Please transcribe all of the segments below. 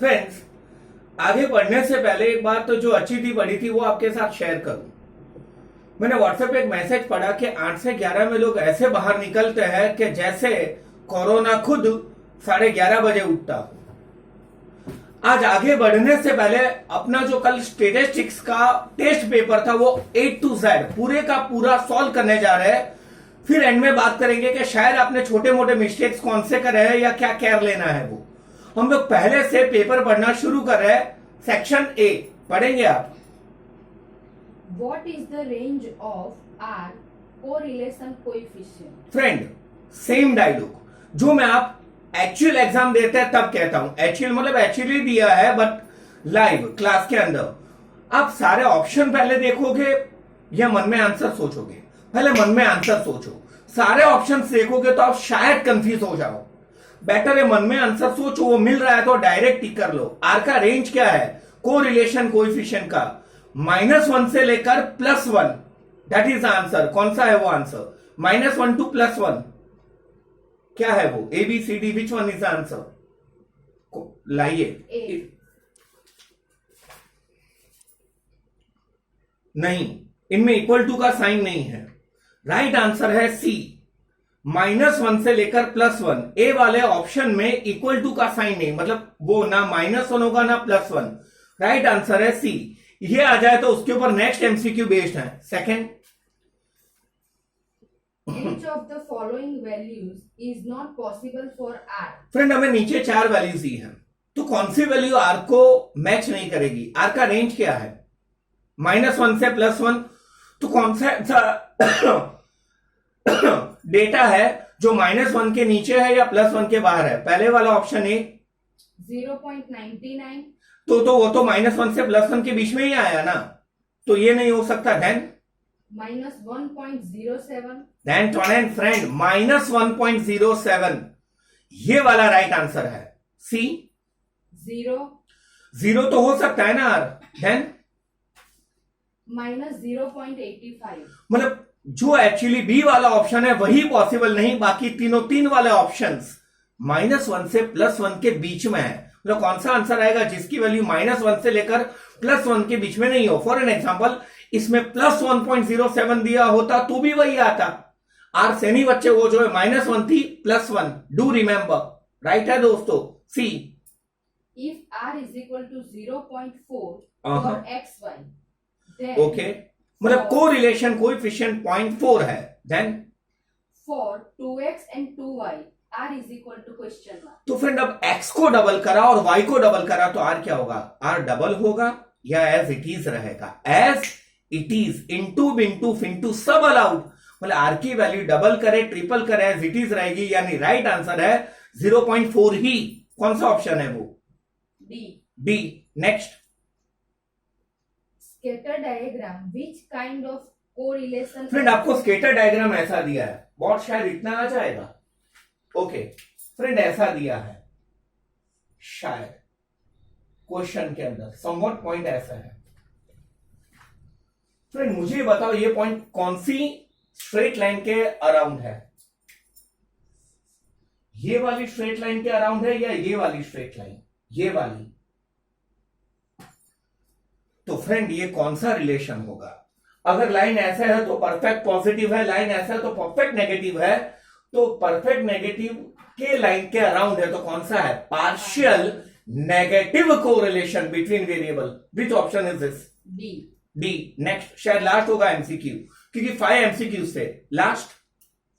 Friends, आगे बढ़ने से पहले एक बात तो जो अच्छी थी पढ़ी थी वो आपके साथ शेयर करूं। मैंने व्हाट्सएप पे एक मैसेज पढ़ा कि 8 से 11 में लोग ऐसे बाहर निकलते हैं कि जैसे कोरोना खुद 11:30 बजे उठता हो। आज आगे बढ़ने से पहले अपना जो कल स्टेटिस्टिक्स का टेस्ट पेपर था वो A to Z पूरे का पूरा सॉल्व करने जा रहे हैं। फिर एंड में बात करेंगे कि शायद आपने छोटे मोटे मिस्टेक्स कौन से करे हैं या क्या केयर लेना है। वो हम लोग पहले से पेपर पढ़ना शुरू कर रहे हैं। सेक्शन ए पढ़ेंगे आप। What is the range of R correlation coefficient? Friend, same dialogue जो मैं आप एक्चुअल एग्जाम देते हैं तब कहता हूं। एक्चुअल मतलब एक्चुअली दिया है बट लाइव क्लास के अंदर आप सारे ऑप्शन पहले देखोगे या मन में आंसर सोचोगे? पहले मन में आंसर सोचो। सारे ऑप्शन देखोगे तो आप शायद कंफ्यूज हो जाओ। बेटर है मन में आंसर सोचो, वो मिल रहा है तो डायरेक्ट टिक कर लो। आर का रेंज क्या है कोरिलेशन कोएफिशिएंट का? -1 से लेकर +1। That is answer. कौन सा है वो आंसर? -1 to +1 क्या है वो? ABCD which one is answer? लाइए। नहीं, इनमें इक्वल टू का साइन नहीं है। राइट आंसर है सी, -1 से लेकर +1। ए वाले ऑप्शन में इक्वल टू का साइन नहीं, मतलब वो ना -1 होगा ना +1। राइट आंसर है सी। ये आ जाए तो उसके ऊपर नेक्स्ट MCQ बेस्ड है। Second, Which of the following values is not possible for R? Friend हमें नीचे 4 वैल्यूज दी हैं, तो कौन सी वैल्यू आर को मैच नहीं करेगी? आर का रेंज क्या है? -1 से +1। तो कौन सा डेटा है जो -1 के नीचे है या +1 के बाहर है? पहले वाला ऑप्शन ए 0.99, तो वो तो -1 से +1 के बीच में ही आया ना, तो ये नहीं हो सकता। देन -1.07, देन फ्रेंड -1.07 ये वाला राइट आंसर है। सी 0 तो हो सकता है ना आर। देन -0.85, मतलब जो एक्चुअली बी वाला ऑप्शन है वही पॉसिबल नहीं, बाकी तीन वाले ऑप्शंस -1 से +1 के बीच में है। मतलब कौन सा आंसर आएगा जिसकी वैल्यू -1 से लेकर +1 के बीच में नहीं हो? फॉर एन एग्जांपल इसमें +1.07 दिया होता तो भी वही आता। आर से नहीं बच्चे, वो जो है -1 थी +1। डू रिमेंबर, राइट है दोस्तों। सी if R is equal to 0.4 Uh-huh. for xy, then okay, मतलब कोरिलेशन कोएफिशिएंट 0.4 है। Then for 2x and 2y, R is equal to question mark. तो फ्रेंड अब x को डबल करा और y को डबल करा तो r क्या होगा? r डबल होगा या एज इट इज रहेगा? As it is. इंटू सब अलाउड, मतलब r की वैल्यू डबल करे ट्रिपल करे एज इट इज रहेगी, यानी राइट आंसर है 0.4 ही। कौन सा ऑप्शन है वो? D. Next, Scatter diagram, which kind of correlation? Friend आपको स्केटर डायग्राम ऐसा दिया है, बहुत शायद इतना आ जाएगा। ओके फ्रेंड, ऐसा दिया है शायद क्वेश्चन के अंदर समवॉट पॉइंट ऐसा है। फ्रेंड मुझे बताओ ये पॉइंट कौन सी स्ट्रेट लाइन के अराउंड है? ये वाली स्ट्रेट लाइन के अराउंड है या ये वाली स्ट्रेट लाइन? ये वाली। तो फ्रेंड ये कौन सा रिलेशन होगा? अगर लाइन ऐसा है तो परफेक्ट पॉजिटिव है, लाइन ऐसा है तो परफेक्ट नेगेटिव है। तो परफेक्ट नेगेटिव के लाइन के अराउंड है तो कौन सा है? Partial negative correlation between variable. Which option is this? D. Next, शायद लास्ट होगा MCQ, क्योंकि 5 MCQ से last.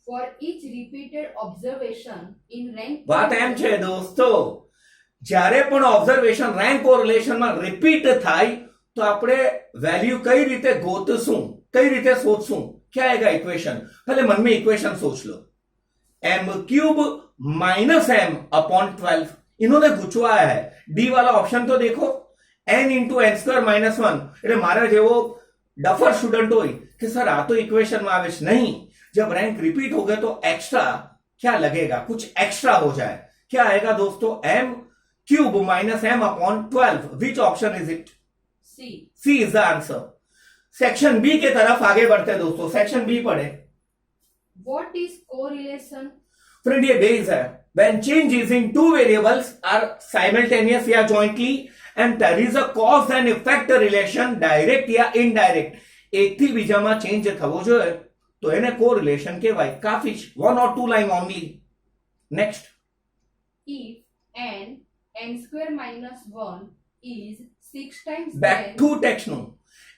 For each repeated observation in rank. વાત એમ છે દોસ્તો, જ્યારે પણ ઓબ્ઝર્વેશન રેન્ક કોરિલેશનમાં રિપીટ થાય તો આપણે વેલ્યુ કઈ રીતે ગોતશું, કઈ રીતે શોધશું? क्या आएगा इक्वेशन? पहले मन में इक्वेशन सोच लो। m³ -m/12 इन्होंने गुचवाया है। डी वाला ऑप्शन तो देखो, n × n² -1 એટલે મારા જેવો ડફર સ્ટુડન્ટ હોય કે સર આ તો ઇક્વેશન માં આવે છે। नहीं, जब रैंक रिपीट हो गए तो एक्स्ट्रा क्या लगेगा? कुछ एक्स्ट्रा हो जाए। क्या आएगा दोस्तों? m³ -m/12। Which option is it? C is the answer. Section B के तरफ आगे बढ़ते हैं दोस्तों। सेक्शन बी पढ़े। What is correlation? फ्रेंड ये बेस है, when changes in two variables are simultaneous या jointly and there is a cause and effect relation direct या indirect एक થી બીજામાં ચેન્જ થવો જોઈએ તો એને કોરિલેશન કહેવાય કાફી જ 1 or 2 line only next If n square minus 1 is 6 times back then to ટેક્સ્ટનું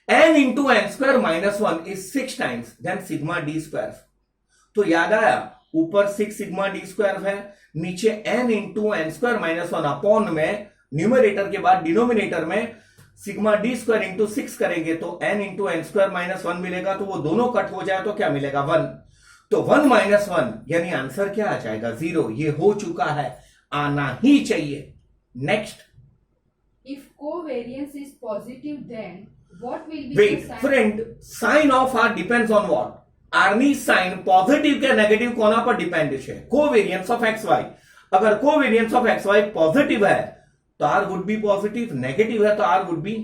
n into n square minus 1 is 6 times then sigma d square तो याद आया ऊपर 6 सिग्मा डी स्क्वायर है नीचे n into n square minus 1 upon में numerator के बाद डिनोमिनेटर में सिग्मा डी स्क्वायर इंटू 6 करेंगे तो n into n square minus 1 मिलेगा तो वो दोनों कट हो जाए तो क्या मिलेगा 1 तो 1 minus 1 यानी आंसर क्या आ जाएगा 0 ये हो चुका है आना ही चाहिए next if covariance is positive then what will be Wait, the sign? friend, sign of R depends on what? R ની સાઇન પોઝિટિવ કે નેગેટિવ કોના પર ડિપેન્ડ છે કોવેરિયન્સ ઓફ XY अगर कोवेरियंस ऑफ XY पॉजिटिव है तो R would be positive negative है तो R वुड बी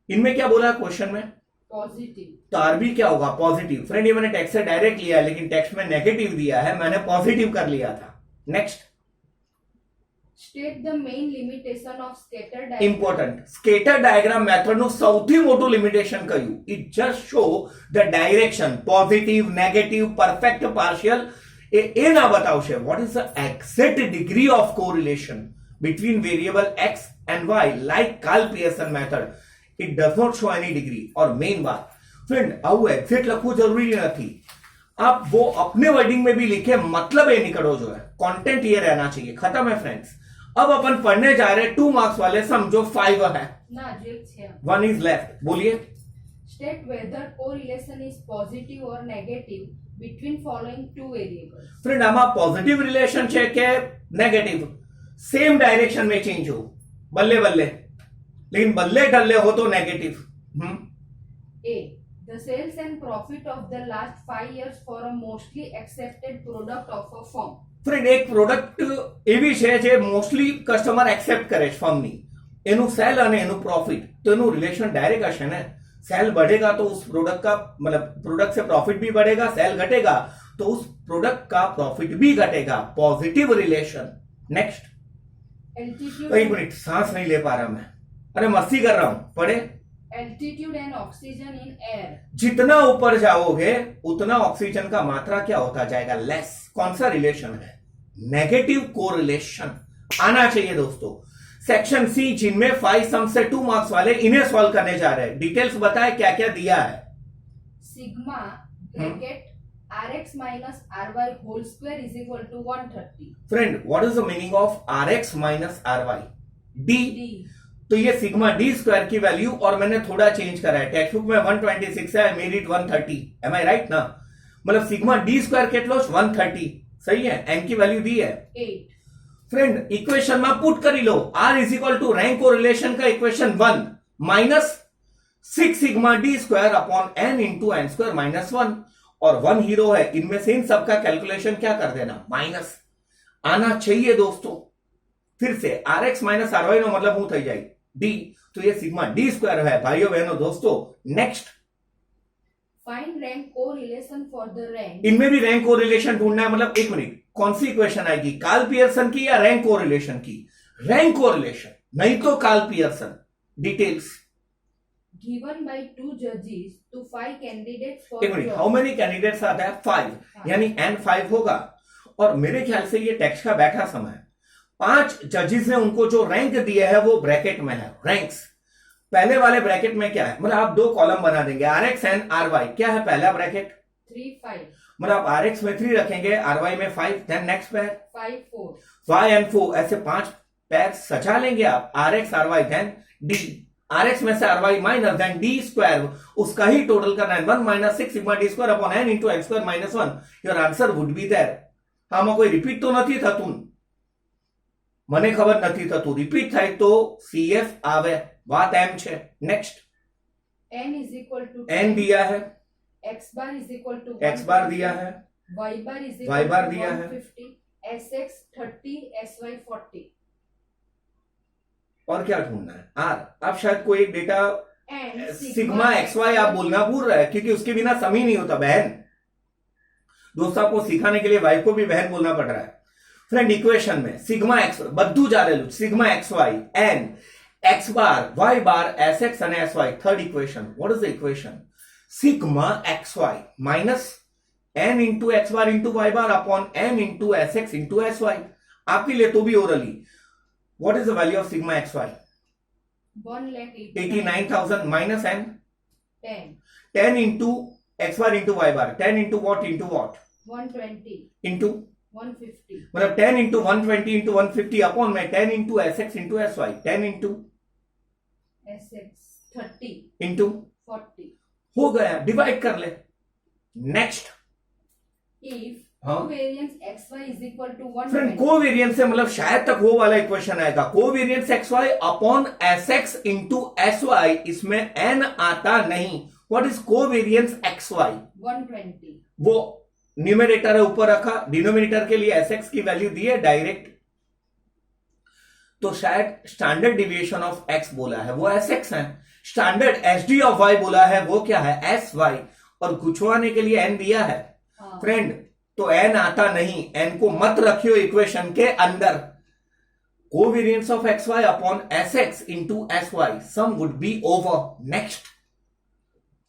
इनमें क्या बोला है क्वेश्चन में Positive. तो R भी क्या होगा पॉजिटिव फ्रेंड ये मैंने टेक्स्ट से डायरेक्ट लिया है लेकिन टेक्स्ट में नेगेटिव दिया है मैंने पॉजिटिव कर लिया था next State the main limitation of scatter diagram. Important scatter diagram મેથડનું સૌથી મોટું લિમિટેશન કયું it just show the direction positive negative perfect partial એ ના બતાવશે what is the exact degree of correlation between variable x and y like Carl Pearson method it does not show any degree और main बात friend આવું exact લખવું જરૂરી નથી आप वो अपने वर्डिंग में भी लिखे मतलब ये निकलो जो है कंटेंट ये रहना चाहिए खत्म है फ्रेंड्स अब अपन पढ़ने जा रहे हैं 2 मार्क्स वाले समझो 5 है ना जो है 1 is left बोलिए state whether correlation is positive or negative between following two variables. Friend आमा पॉजिटिव रिलेशन है के नेगेटिव सेम डायरेक्शन में चेंज हो बल्ले बल्ले लेकिन बल्ले डल्ले हो तो negative A. The sales and profit of the last 5 years for a mostly accepted product of a firm. Friend એક પ્રોડક્ટ એવી છે જે મોસ્ટલી કસ્ટમર એક્સેપ્ટ કરે છે ફર્મની એનું સેલ અને એનું પ્રોફિટ તો એનું રિલેશન ડાયરેક્ટ હશે ને सेल बढ़ेगा तो उस प्रोडक्ट का मतलब प्रोडक्ट से प्रॉफिट भी बढ़ेगा सेल घटेगा तो उस प्रोडक्ट का प्रॉफिट भी घटेगा पॉजिटिव रिलेशन नेक्स्ट Altitude, एक मिनट सांस नहीं ले पा रहा मैं अरे मस्ती कर रहा हूं पढ़े altitude and oxygen in air. जितना ऊपर जाओगे उतना ऑक्सीजन का मात्रा क्या होता जाएगा लेस कौन सा रिलेशन है नेगेटिव कोरिलेशन आना चाहिए दोस्तों सेक्शन सी जिनमें 5 सम से 2 मार्क्स वाले इन्हें सॉल्व करने जा रहे हैं डिटेल्स बताए क्या क्या दिया है Sigma bracket Rx minus Ry whole square is equal to 130. Friend what is the meaning of Rx minus Ry D D. तो ये सिग्मा डी स्क्वायर की वैल्यू और मैंने थोड़ा चेंज करा है टेक्स्ट बुक में 126 है made it 130 am I right ना मतलब सिग्मा डी स्क्वायर કેટલો 130 सही है एन की वैल्यू दी है 8. फ्रेंड इक्वेशन में पुट कर लो R is equal to rank correlation का equation 1 minus 6 sigma D square upon N into N square minus 1 और 1 हीरो है इनमें से इन सबका कैलकुलेशन क्या कर देना माइनस आना चाहिए दोस्तों फिर से R X minus R Y no मतलब हूं थी जाए डी तो ये सिग्मा डी स्क्वायर है भाइयों बहनों दोस्तों next Find rank correlation for the rank. इनमें भी रैंक कोरिलेशन ढूंढना है मतलब एक मिनट कौन सी इक्वेशन आएगी कार्ल पियर्सन की या रैंक कोरिलेशन की रैंक कोरिलेशन नहीं तो Karl Pearson details Given by 2 judges to 5 candidates for एक minute job. How many candidates आता है 5 यानी एन 5 होगा और मेरे ख्याल से ये टेक्स्ट का बैठा समय 5 जजेस ने उनको जो रैंक दिया है वो ब्रैकेट में है रैंक्स पहले वाले ब्रैकेट में क्या है मतलब आप दो कॉलम बना देंगे R X and R Y क्या है पहला ब्रैकेट 3 5 मतलब आप आर एक्स में 3 रखेंगे आर वाई में 5 देन नेक्स्ट पैर 5 4. 5 एंड 4 ऐसे 5 पैर सजा लेंगे आप R X R Y then D R X में से R Y minus then D square उसका ही टोटल करना है 1 minus 6 sigma D square upon N into N square minus 1 your answer would be there આમાં કોઈ રિપીટ તો નથી થતું મને ખબર નથી થતું રિપીટ થાય તો સીએફ આવે વાત એમ છે next N is equal to N दिया है X bar is equal to X bar दिया है Y bar is Y equal bar to दिया है। 150 SX 30 SY 40 और क्या ढूंढना है आर अब शायद कोई एक data and sigma X Y आप बोलना भूल रहे हैं क्योंकि उसके बिना सम ही नहीं होता बहन दोस्तों आपको सिखाने के लिए वाई को भी बहन बोलना पड़ रहा है फ्रेंड इक्वेशन में सिग्मा एक्स બધું જ આલેલું sigma X Y N x bar y bar sx અને sy third equation. What is the equation? Sigma xy minus n into x bar into y bar upon m into sx into sy. आपके लिए तो भी orally. What is the value of sigma xy? 1,89,000 minus n 10 into x bar into y bar 10 into what 120 into 150 मतलब 10 into 120 into 150 upon में 10 into sx into sy 10 into sx 30 into 40 हो गया divide कर ले नेक्स्ट if हाँ? covariance xy is equal to 120 friend covariance से मतलब शायद तक वो वाला इक्वेशन आएगा covariance xy upon sx into sy इसमें n आता नहीं व्हाट इज कोवेरियंस xy 120 वो न्यूमरेटर है ऊपर रखा डिनोमिनेटर के लिए sx की वैल्यू दी है डायरेक्ट तो शायद स्टैंडर्ड डिविएशन ऑफ x बोला है वो sx है स्टैंडर्ड एसडी ऑफ y बोला है वो क्या है sy और गुछवाने के लिए n दिया है फ्रेंड तो n आता नहीं n को मत रखियो इक्वेशन के अंदर covariance of xy upon sx into sy sum would be over next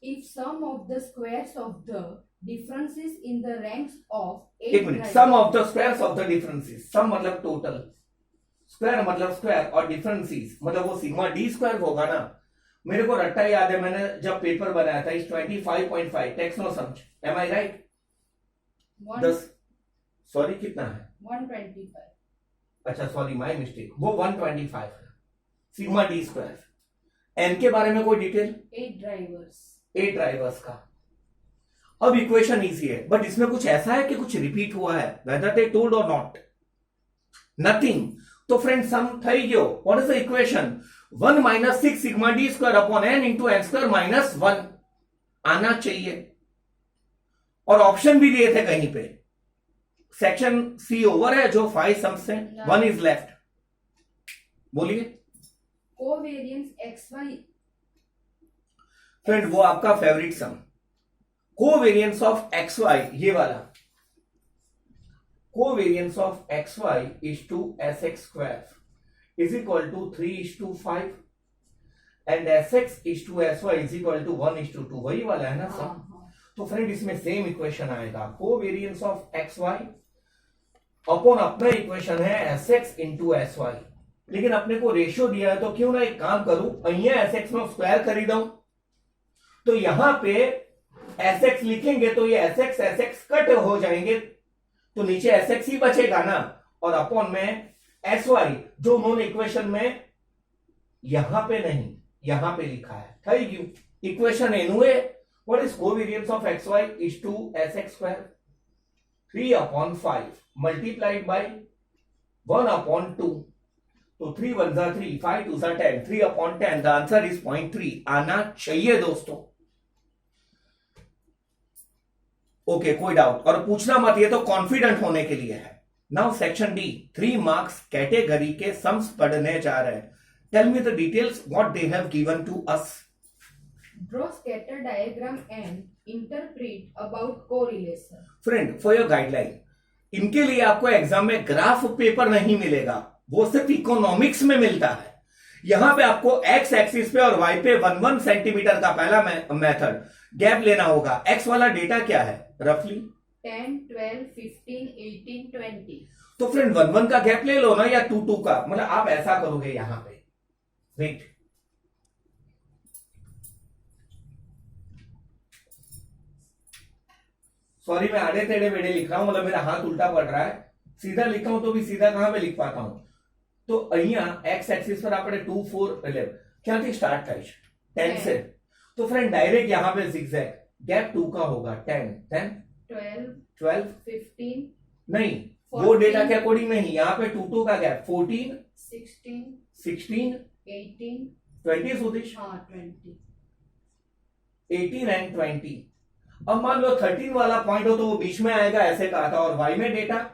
if sum of the squares of the differences in the ranks of एक मिनट sum of the squares of the differences sum मतलब टोटल square मतलब square और differences मतलब वो sigma D square होगा ना मेरे को रट्टा याद है मैंने जब पेपर बनाया था इस 25.5 टेक्स्ट नो समझ एम आई राइट 10 सॉरी कितना है 125 अच्छा सॉरी माय मिस्टेक वो 125 है सिग्मा डी स्क्वायर एन के बारे में कोई डिटेल 8 ड्राइवर्स का अब इक्वेशन इजी है बट इसमें कुछ ऐसा है कि कुछ रिपीट हुआ है वेदर दे टोल्ड और नॉट नथिंग तो फ्रेंड सम થઈ ગયો what is the equation 1 minus 6 sigma d square upon n into n square minus 1 आना चाहिए और ऑप्शन भी दिए थे कहीं पे सेक्शन सी ओवर है जो 5 सम से 1 इज लेफ्ट बोलिए covariance xy फ्रेंड वो आपका favourite sum covariance of X Y ये वाला covariance of X Y is to S X square is equal to 3:5 and S X is to S Y is equal to 1:2 वही वाला है ना sir तो friend इसमें सेम इक्वेशन आएगा covariance of X Y upon अपना equation है S x into S Y लेकिन अपने को रेशियो दिया है तो क्यों ना एक काम करूं अहिया एस एक्स में स्क्वायर कर दू तो यहां पे एस एक्स लिखेंगे तो ये एस एक्स कट हो जाएंगे तो नीचे एस एक्स ही बचेगा ना और अपॉन में एस वाई जो उन्होंने इक्वेशन में यहां पे नहीं यहां पे लिखा है થઈ ગયું इक्वेशन एनुए what is covariance of X Y is to S X square 3/5 multiplied by 1/2 तो 3 1 जा 3 5 2 जा 10 3/10 द आंसर इज 0.3 आना चाहिए दोस्तों ओके कोई डाउट और पूछना मत ये तो कॉन्फिडेंट होने के लिए है now section D 3 marks category के सम्स पढ़ने जा रहे हैं tell me the details what they have given to us draw scatter diagram and interpret about correlation friend for your guideline इनके लिए आपको एग्जाम में ग्राफ पेपर नहीं मिलेगा वो सिर्फ इकोनॉमिक्स में मिलता है यहां पे आपको एक्स एक्सिस पे और वाई पे 1 सेंटीमीटर का पहला मेथड गैप लेना होगा एक्स वाला डेटा क्या है रफली 10 12 15 18 20 तो फ्रेंड 1 का गैप ले लो ना या 2 का मतलब आप ऐसा करोगे यहां पे वेट सॉरी मैं आड़े टेढ़े बेड़े लिख रहा हूं मतलब मेरा हाथ उल्टा पड़ रहा है सीधा लिखा हूं तो भी सीधा कहां पे लिख पाता हूं तो अहिया एक्स एक्सिस पर આપણે 2 4 11 ક્યાંથી સ્ટાર્ટ થાય છે 10 से तो फ्रेंड डायरेक्ट यहां पे zigzag गैप 2 का होगा 10 10 12 15 नहीं 14, वो डेटा के अकॉर्डिंग नहीं यहां पे 2 का गैप 14 16 16 18 20 सुदेश हाँ 20 18 एंड 20 अब मान लो 13 वाला पॉइंट हो तो वो बीच में आएगा ऐसे कहा था और वाई में डेटा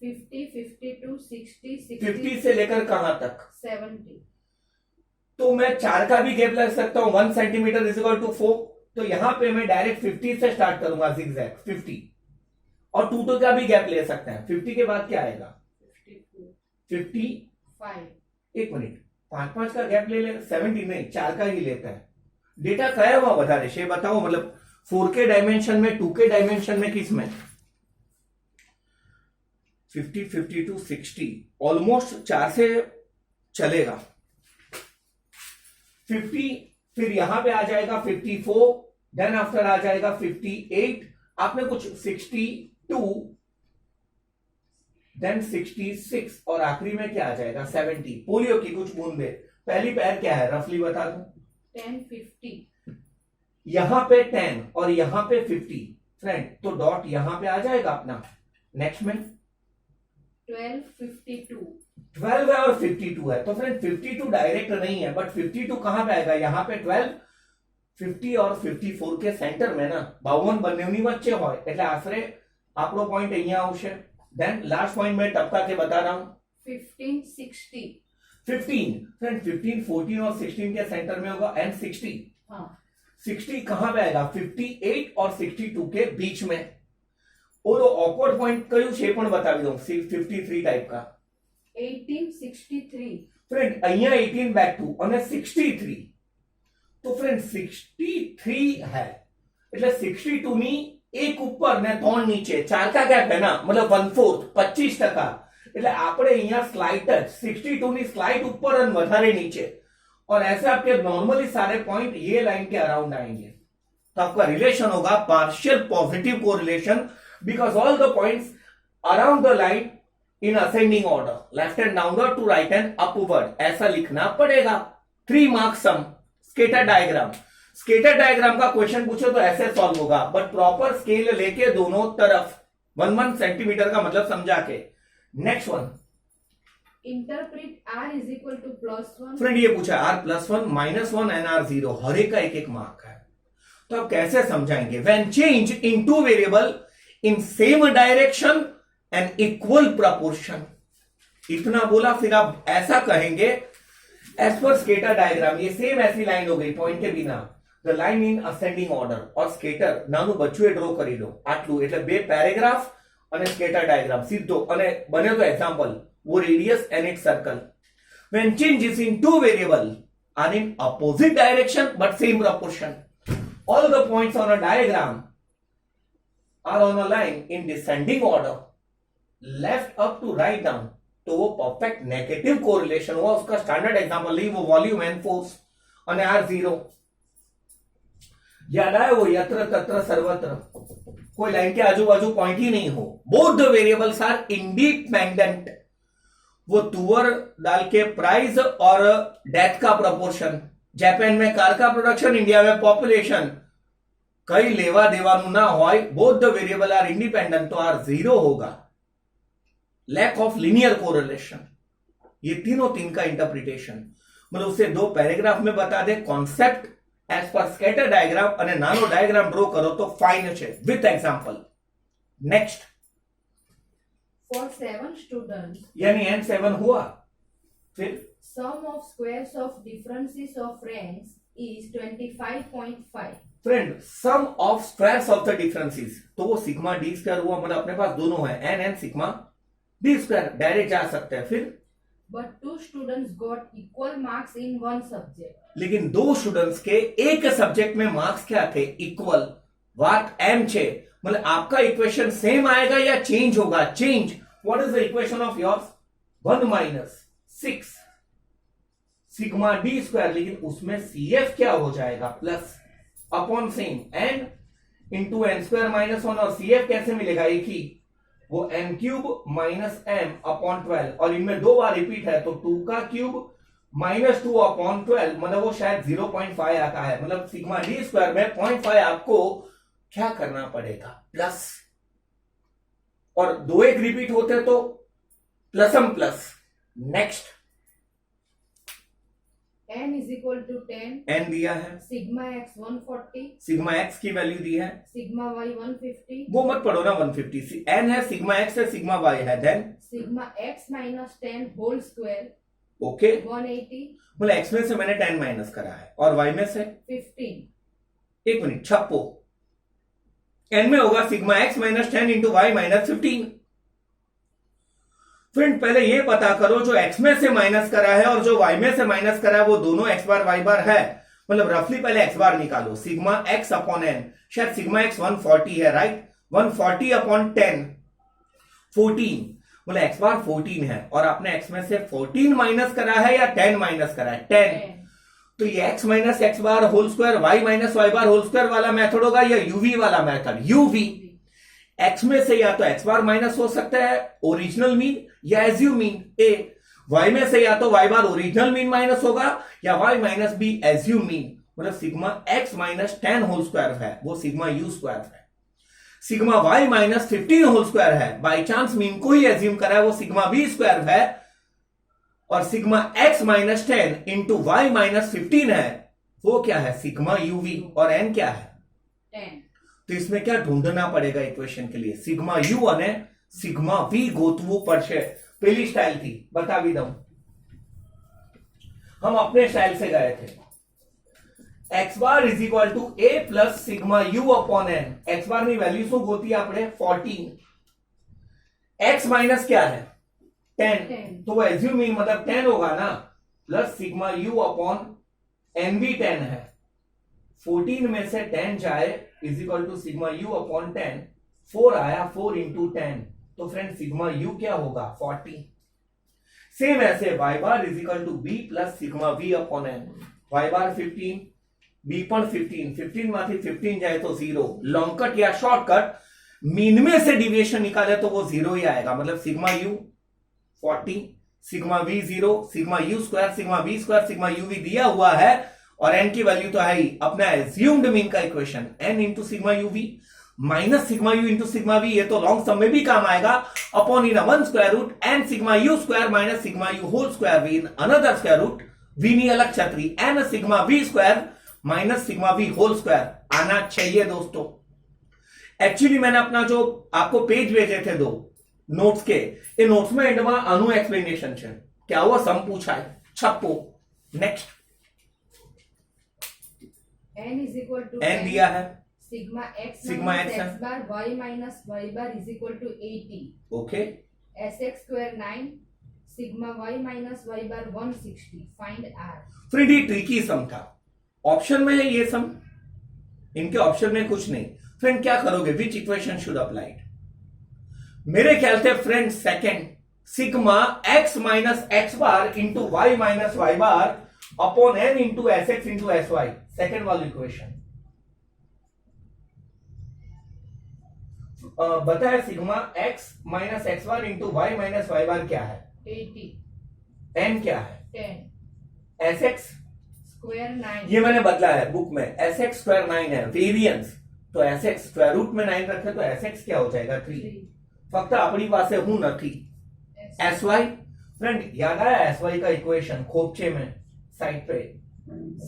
50 52 60 50 से लेकर कहां तक 70 तो मैं 4 का भी गैप लग सकता हूं 1 सेंटीमीटर इज इक्वल टू 4 तो यहां पे मैं डायरेक्ट 50 से स्टार्ट करूंगा zigzag 50 और 2 का भी गैप ले सकते हैं। 50 के बाद क्या आएगा? 55 एक मिनट, 5 का गैप ले 70 नहीं, 4 का ही लेता है। डेटा कया हुआ बता रहे ये बताओ, मतलब 4K डायमेंशन में, 2K डायमेंशन में, किस में? 50, 52, 60 ऑलमोस्ट 4 से चलेगा। 50 फिर यहां पे आ जाएगा 54, देन आफ्टर आ जाएगा 58, आपने कुछ 62, देन 66 और आखिरी में क्या आ जाएगा? 70। पोलियो की कुछ बूंदे। पहली पैर क्या है रफली बता दूं? 10 50 यहां पे 10 और यहां पे 50 फ्रेंड, तो डॉट यहां पे आ जाएगा अपना। नेक्स्ट में 12 52 12 है और 52 है, तो फ्रेंड 52 डायरेक्ट नहीं है, बट 52 कहां पे आएगा? यहां पे 12, 50 और 54 के सेंटर में ना 52 બંનેની વચ્ચે હોય, એટલે આશરે આપણો પોઈન્ટ અહીંયા આવશે। देन लास्ट पॉइंट में टपका के बता रहा हूं 15 60 15 फ्रेंड 15 14 और 16 के सेंटर में होगा, एंड 60 हाँ 60 कहां पे आएगा? 58 और 62 के बीच में। ઓલો ઓકવર્ડ પોઈન્ટ કયું છે પણ બતાવી દઉં, 53 ટાઈપ का 18 63 फ्रेंड અહીંયા 18 बैक टू અને 63, तो फ्रेंड 63 है એટલે 62 ની એક ઉપર ને 3 નીચે, 4 का गैप है ना, मतलब 1/4 25%, એટલે આપણે અહીંયા સ્લાइट टच 62 ની स्लाइट ऊपर और વધારે नीचे, और ऐसे आपके नॉर्मली सारे पॉइंट ये लाइन के अराउंड आएंगे, तो आपका रिलेशन होगा partial positive correlation, because all the points around the line in ascending order, left hand downward to right hand upward, ऐसा लिखना पड़ेगा। 3 मार्क्स सम स्केटर डायग्राम। स्केटर डायग्राम का क्वेश्चन पूछो तो ऐसे सॉल्व होगा, बट प्रॉपर स्केल लेके दोनों तरफ 1 सेंटीमीटर का मतलब समझा के। Next one, interpret r is equal to +1। Friend ये पूछा r+1 -1 एंड r0, हर एक का एक मार्क है, तो आप कैसे समझाएंगे? When change in 2 variable in same direction and equal proportion, इतना बोला, फिर आप ऐसा कहेंगे एज पर स्केटर डायग्राम, ये सेम ऐसी लाइन हो गई पॉइंट के बिना, the line in ascending order, और स्केटर નાનું બચ્ચું ડ્રો કરી લો આટલું, એટલે બે પેરેગ્રાફ અને સ્કેટર ડાયગ્રામ સીધો, અને બને તો એક્ઝામ્પલ वो radius and it's circle, when changes in 2 variable are in opposite direction but same proportion, all the points on a diagram are on a line in descending order, left up to right down, तो वो perfect negative correlation हुआ। उसका standard example ली, वो volume and force, और r0 याद आए, वो यत्र तत्र सर्वत्र, कोई लाइन के आजू बाजू पॉइंट ही नहीं हो। Both the variables are independent, वो तुअर दाल के प्राइस और डेथ का प्रपोर्शन, जापान में कार का प्रोडक्शन, इंडिया में पॉपुलेशन, कई लेवा देवानु ना होय, both the variable are independent, तो r0 होगा। लैक ऑफ लीनियर कोरिलेशन, ये तीनों तीन का इंटरप्रिटेशन, मतलब उसे 2 पैराग्राफ में बता दे concept as per scatter diagram, અને નાનો ડાયગ્રામ ડ્રો કરો તો ફાઇન છે with example. Next, for 7 students, यानी n7 हुआ, फिर sum of squares of differences of ranks is 25.5। Friend sum of squares of the differences, तो वो सिग्मा डी स्क्वायर हुआ, मतलब अपने पास दोनों है n sigma D square, direct जा सकते हैं। फिर but 2 students got equal marks in 1 subject, लेकिन 2 स्टूडेंट्स के एक सब्जेक्ट में मार्क्स क्या थे? इक्वल। व्हाट m छे, मतलब आपका इक्वेशन सेम आएगा या चेंज होगा? Change. What is the equation of yours? 1 - 6 sigma D square, लेकिन उसमें CF क्या हो जाएगा? Plus upon same n into n² -1, और CF कैसे मिलेगा? एक ही, वो n³ - m अपॉन 12, और इनमें 2 बार रिपीट है, तो 2 का क्यूब -2 अपॉन 12, मतलब वो शायद 0.5 आता है, मतलब सिग्मा डी स्क्वायर में 0.5 आपको क्या करना पड़ेगा? प्लस, और 2 एक रिपीट होते तो प्लसम plus. Next, n is equal to 10, n दिया है, सिग्मा x 140, सिग्मा x की वैल्यू दी है, सिग्मा y 150, वो मत पढ़ो ना 150, n है, सिग्मा x है, सिग्मा y है, then sigma x - 10 whole square okay, 180, मतलब x में से मैंने 10 माइनस करा है, और y में से 15। एक मिनट, छप्पो n में होगा sigma x minus 10 into Y minus 15। Friend पहले ये पता करो जो x में से माइनस करा है और जो y में से माइनस करा है वो दोनों x बार y बार है, मतलब रफली पहले x बार निकालो। सिग्मा x अपॉन n, शायद सिग्मा x 140 है, राइट। 140 अपॉन 10 14, मतलब x बार 14 है और आपने x में से 14 माइनस करा है या 10 माइनस करा है? 10। तो ये x minus x bar whole square y minus Y bar whole square वाला मेथड होगा या uv वाला मेथड? uv। x में से या तो x बार माइनस हो सकता है ओरिजिनल मीन या एज्यूम मीन a, y में से या तो y bar original mean minus होगा या y minus b assume mean, मतलब sigma x minus 10 whole square है वो सिग्मा u स्क्वायर है। Sigma y minus 15 whole square है, बाई चांस मीन को ही एज्यूम करा है, वो सिग्मा v स्क्वायर है। और sigma x minus 10 into Y minus 15 है, वो क्या है? Sigma uv। और n क्या है? 10। तो इसमें क्या ढूंढना पड़ेगा इक्वेशन के लिए? सिग्मा u અને सिग्मा v ગોતવું પડશે। पहली स्टाइल थी, बता भी दूं, हम अपने स्टाइल से गए थे। X bar is equal to a plus sigma u upon n। X bar ની વેલ્યુ શું ગોતી આપણે? 14। x माइनस क्या है? 10। तो वो एज्यूम मीन मतलब 10 होगा ना, plus sigma u upon n भी 10 है। 14 में से 10 जाए is equal to sigma u upon 10, 4 आया, 4 इंटू 10, तो फ्रेंड सिग्मा u क्या होगा? 40। सेम ऐसे y bar is equal to b plus sigma v upon n। y bar 15, b पर 15, 15 माथी 15 जाए तो 0। लॉन्ग कट या शॉर्टकट मीन में से डिविएशन निकाले तो वो 0 ही आएगा, मतलब sigma u 40, sigma v 0, sigma u square, sigma v square, sigma uv दिया हुआ है और n की वैल्यू तो है ही, अपना एज्यूम्ड मीन का equation n into sigma uv minus sigma u into sigma v, ये तो लॉन्ग सम में भी काम आएगा, अपॉन इन 1 square root n sigma u square minus sigma u whole square v इन अनदर स्क्वायर रूट, v नहीं अलग छतरी, n sigma v square minus sigma v whole square आना चाहिए दोस्तों। एक्चुअली मैंने अपना जो आपको पेज भेजे थे दो नोट्स के, એ નોટ્સમાં એન્ડમાં આનું એક્સપ્લેનેશન છે કે આવો સમ પૂછાય, છપ્પો। Next n is equal to n दिया है, sigma x sigma minus x है। x bar y minus y bar is equal to 80, okay. sx square 9, sigma y minus y bar 160, find r। Friend ये tricky सम था, option में है ये सम, इनके option में कुछ नहीं। फ्रेंड क्या करोगे? Which equation should applied? मेरे ख्याल से friend second, sigma x minus x bar into Y minus Y bar upon n into s x into S y, second वाली इक्वेशन। बताया sigma x minus x bar into Y minus Y bar क्या है? 80, n क्या है? 10, S x square 9, ये मैंने बदला है बुक में, एस एक्स स्क्वायर 9 है, वेरियंस तो एस एक्स स्क्वायर रूट में 9 रखे तो एस एक्स क्या हो जाएगा? 3। फक्त अपनी પાસે હું નથી sy। फ्रेंड याद आया sy का इक्वेशन खोपचे में साइड पे,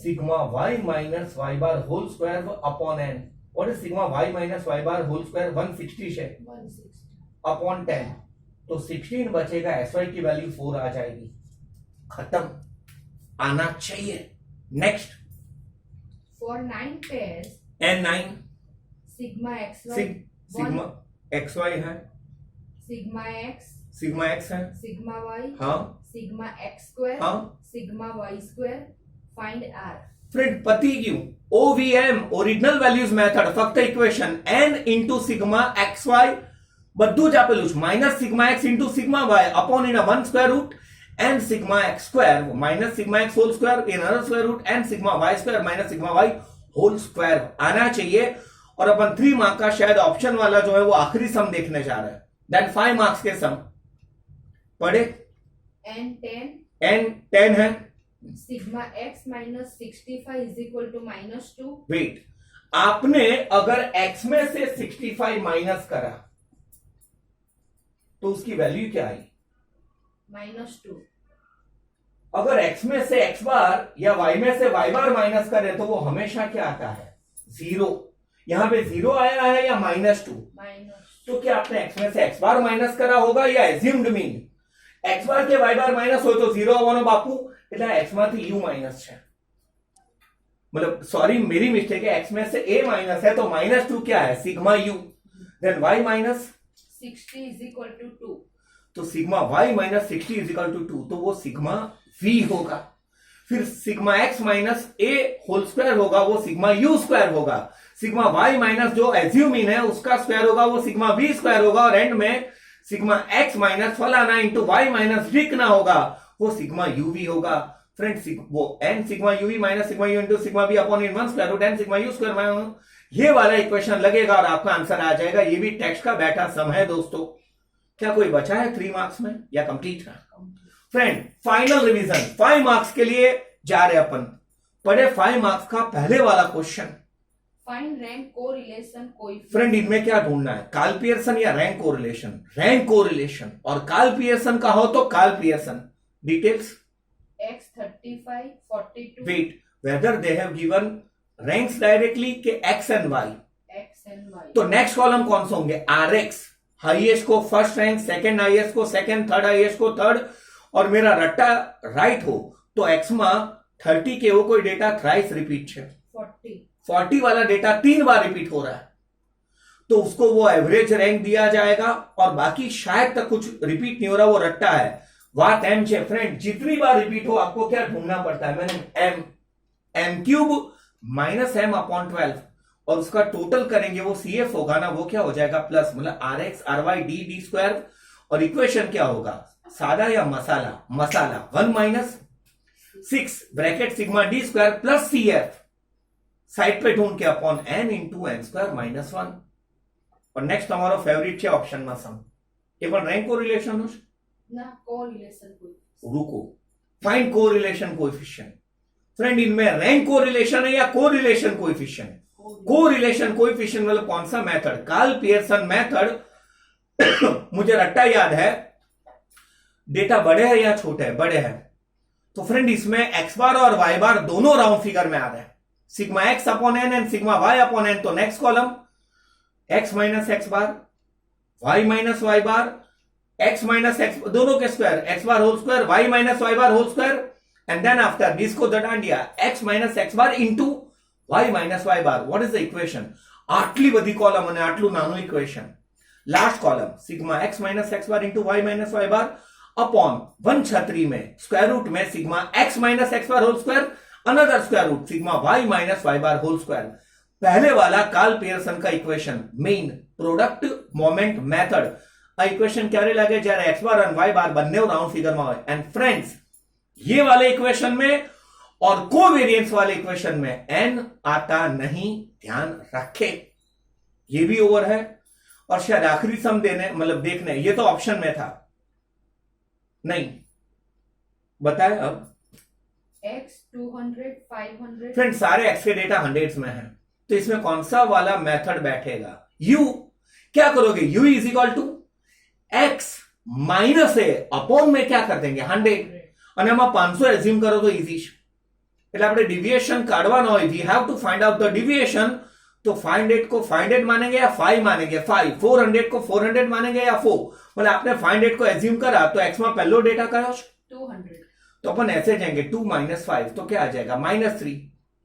sigma y minus y bar whole square upon n, और sigma y minus y bar whole square 160 है 160, अपॉन 10, तो 16 बचेगा, sy की वैल्यू 4 आ जाएगी, खत्म, आना चाहिए। Next for 9 pairs n9 sigma xy sigma xy है, sigma x सिग्मा x है, sigma y हाँ sigma x square हाँ। sigma y square, find r। Friend पति क्यों? OVM ओरिजिनल वेल्यूज मेथड, फक्त equation n into sigma X Y બધું જ આપેલું છે, minus sigma X into sigma Y upon इन 1 square root n sigma X square minus sigma X whole square इन another square root n sigma Y square minus sigma Y whole square आना चाहिए। और अपन 3 mark का शायद option वाला जो है वो आखिरी सम देखने जा रहा है, देन 5 मार्क्स के सम पढ़े। n 10 है, sigma x minus 65 is equal to minus 2। Wait, आपने अगर x में से 65 माइनस करा तो उसकी वैल्यू क्या आई? -2। अगर x में से x बार या y में से y बार माइनस करें तो वो हमेशा क्या आता है? 0। यहां पे 0 आया है या -2? तो क्या आपने x में से x बार माइनस करा होगा या एज्यूम्ड मीन? x बार के y बार माइनस हो तो 0 આવવાનો બાપુ, એટલે x માંથી u માઇનસ છે, मतलब सॉरी मेरी मिस्टेक है, एक्स में से ए माइनस है तो -2 क्या है, sigma U, then Y minus 60 is equal to 2. तो sigma Y minus 60 is equal to 2, तो वो सिग्मा वी होगा। फिर sigma x minus A whole square होगा, वो सिग्मा यू स्क्वायर होगा। सिग्मा वाई माइनस जो एज्यूमिन है उसका स्क्वायर होगा, वो सिग्मा वी स्क्वायर होगा। और एंड में सिग्मा एक्स माइनस फलाना इंटू वाई माइनस लिखना होगा, वो सिग्मा यू वी होगा। फ्रेंड्स वो N sigma U V minus sigma you into sigma we upon इन 1 square root N sigma you square minus, ये वाला इक्वेशन लगेगा और आपका आंसर आ जाएगा। ये भी टेक्स्ट का बैठा सम है दोस्तों। क्या कोई बचा है 3 मार्क्स में या कंप्लीट है? फ्रेंड फाइनल रिवीजन 5 मार्क्स के लिए जा रहे अपन। पढ़े 5 मार्क्स का पहले वाला question. Find rank correlation coefficient. Friend इनमें क्या ढूंढना है, काल पियर्सन या रैंक कोरिलेशन? रैंक कोरिलेशन, और काल पियर्सन का हो तो Karl Pearson. Details X 35 42. Wait, whether they have given ranks directly के x and y, X and Y. तो नेक्स्ट कॉलम कौन से होंगे? आर एक्स, हाईएस्ट को फर्स्ट रैंक, सेकंड हाईएस्ट को सेकंड, थर्ड हाईएस्ट को थर्ड। और मेरा रट्टा राइट हो तो एक्स में 30 के वो कोई डेटा थ्राइस रिपीट है, 40 वाला डेटा 3 बार रिपीट हो रहा है, तो उसको वो एवरेज रैंक दिया जाएगा। और बाकी शायद तक कुछ रिपीट नहीं हो रहा, वो रट्टा है। वाट एम छे फ्रेंड, जितनी बार रिपीट हो आपको क्या ढूंढना पड़ता है? मैंने M cube minus M upon 12, और उसका टोटल करेंगे वो सी एफ होगा ना, वो क्या हो जाएगा प्लस, मतलब R X R Y D D square. और इक्वेशन क्या होगा, सादा या मसाला? मसाला 1 minus 6 bracket sigma D square plus C F side पे ढूंढ के upon N into N square minus 1। और नेक्स्ट हमारा फेवरेट है ऑप्शन में सम, ये पर रैंक कोरिलेशन हो ना correlation coefficient. रुको, फाइंड कोरिलेशन कोएफिशिएंट। फ्रेंड इनमें रैंक कोरिलेशन है या कोरिलेशन कोएफिशिएंट? कोरिलेशन कोएफिशिएंट मतलब कौन सा मेथड? Karl Pearson method. मुझे रट्टा याद है, डेटा बड़े हैं या छोटे हैं? बड़े हैं, तो फ्रेंड इसमें एक्स बार और वाई बार दोनों राउंड फिगर में आ रहे हैं, sigma x upon n and sigma y upon n. तो next column x minus x bar, y minus Y bar, x minus x दोनों के square, x bar whole square, y minus Y bar whole square, and then after this को दटान दिया x minus x bar into Y minus Y bar. What is the equation? आटली बधी column અને આટલું નાનું equation. Last column sigma x minus x bar into Y minus Y bar upon 1/3 में square root में sigma x minus x bar whole square another square root sigma Y minus Y bar whole square. पहले वाला Karl Pearson का equation, main product moment method आ equation क्यारे लागे જ્યારે x बार और वाई बार બંને राउंड फिगर में હોય। एंड फ्रेंड्स ये वाले इक्वेशन में और कोवेरिएंस वाले इक्वेशन में एन आता नहीं, ध्यान रखे। ये भी ओवर है और शायद आखिरी सम देने मतलब देखने, ये तो ऑप्शन में था नहीं, बताए अब। X 200 500. फ्रेंड सारे एक्स के डेटा हंड्रेड्स में है, तो इसमें कौन सा वाला मेथड बैठेगा? यू क्या करोगे? U is equal to X minus A upon में क्या कर देंगे 100, અને આમાં 500 એઝ્યુમ કરો તો ઈઝી છે। એટલે આપણે ડેવિએશન કાઢવાનો હોય, we have to find out the deviation, तो फाइंड एट को फाइंड एट मानेंगे या 5 मानेंगे? 5। 400 को 400 मानेंगे या 4? मतलब आपने फाइंड एट को एज्यूम करा तो एक्स में पहलो डेटा करो 200. तो अपन ऐसे जाएंगे 2 माइनस 5 तो क्या आ जाएगा -3।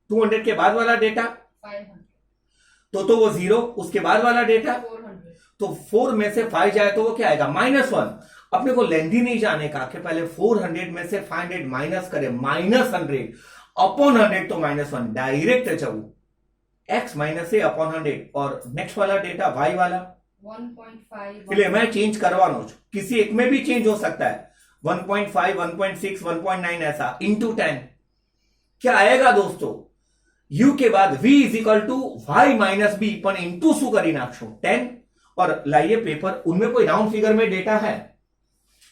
200 के बाद वाला डेटा 500. तो वो 0, उसके बाद वाला डेटा 400. तो 4 में से 5 जाए तो वो क्या आएगा -1। अपने को लेंथ ही नहीं जाने का कि पहले 400 में से 500 माइनस करे, -100 अपॉन 100 तो -1 डायरेक्ट जाऊ x माइनस ए अपॉन 100। और नेक्स्ट वाला डेटा y वाला 1.5. इसलिए मैं चेंज करवानो छू, किसी एक में भी चेंज हो सकता है। 1.5 1.6 1.9 ऐसा इंटू 10 क्या आएगा दोस्तों? u के बाद v is equal to y minus B पर इंटू शू करी नाखशो 10। और लाइए पेपर, उनमें कोई राउंड फिगर में डेटा है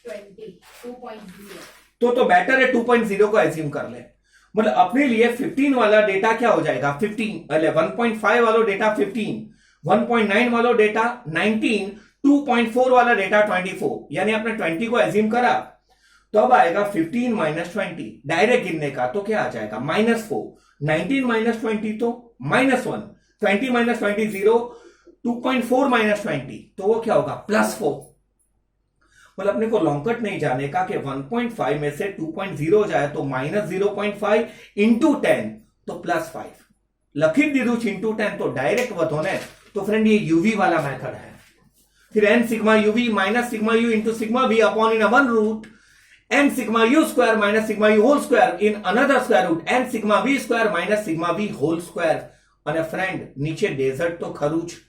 20. 2.0. तो बेटर है 2.0 को एज्यूम कर ले। मतलब अपने लिए 15 वाला डेटा क्या हो जाएगा 15, 1.5 वाला डेटा 15, 1.9 वाला डेटा 19, 2.4 वाला डेटा 24, यानी आपने 20 को एज्यूम करा तो अब आएगा 15 माइनस 20 डायरेक्ट गिनने का, तो क्या आ जाएगा -4। 19 माइनस 20 तो -1, 20 माइनस 20 0, 2.4 माइनस 20 तो वो क्या होगा +4। मतलब अपने को लॉन्ग कट नहीं जाने का कि 1.5 में से 2.0 जाए तो -0.5 इंटू 10 तो +5 લખી દીધું છે ઇન્ટુ 10 તો ડાયરેક્ટ વધો ને તો ફ્રેન્ડ ये यूवी वाला मेथड है फिर n sigma u v minus sigma you into sigma we upon in one root n sigma you square minus sigma u whole square in another square root n sigma v square minus sigma v whole square અને friend નીચે ડેઝર્ટ તો ખરું જ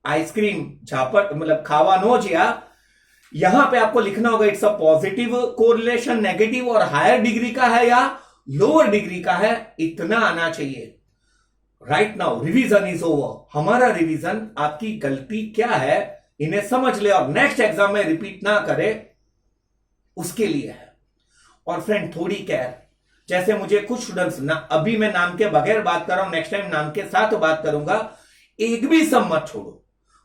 ice cream झापट मतलब खावा no जिया यहां पे आपको लिखना होगा it's a positive correlation negative और हायर डिग्री का है या लोअर डिग्री का है इतना आना चाहिए right now revision is over हमारा रिवीजन आपकी गलती क्या है इन्हें समझ ले और नेक्स्ट एग्जाम में रिपीट ना करे उसके लिए है और फ्रेंड थोड़ी केयर जैसे मुझे कुछ स्टूडेंट्स ना अभी मैं नाम के बगैर बात कर रहा हूं नेक्स्ट टाइम नाम के साथ बात करूंगा एक भी सम मत छोड़ो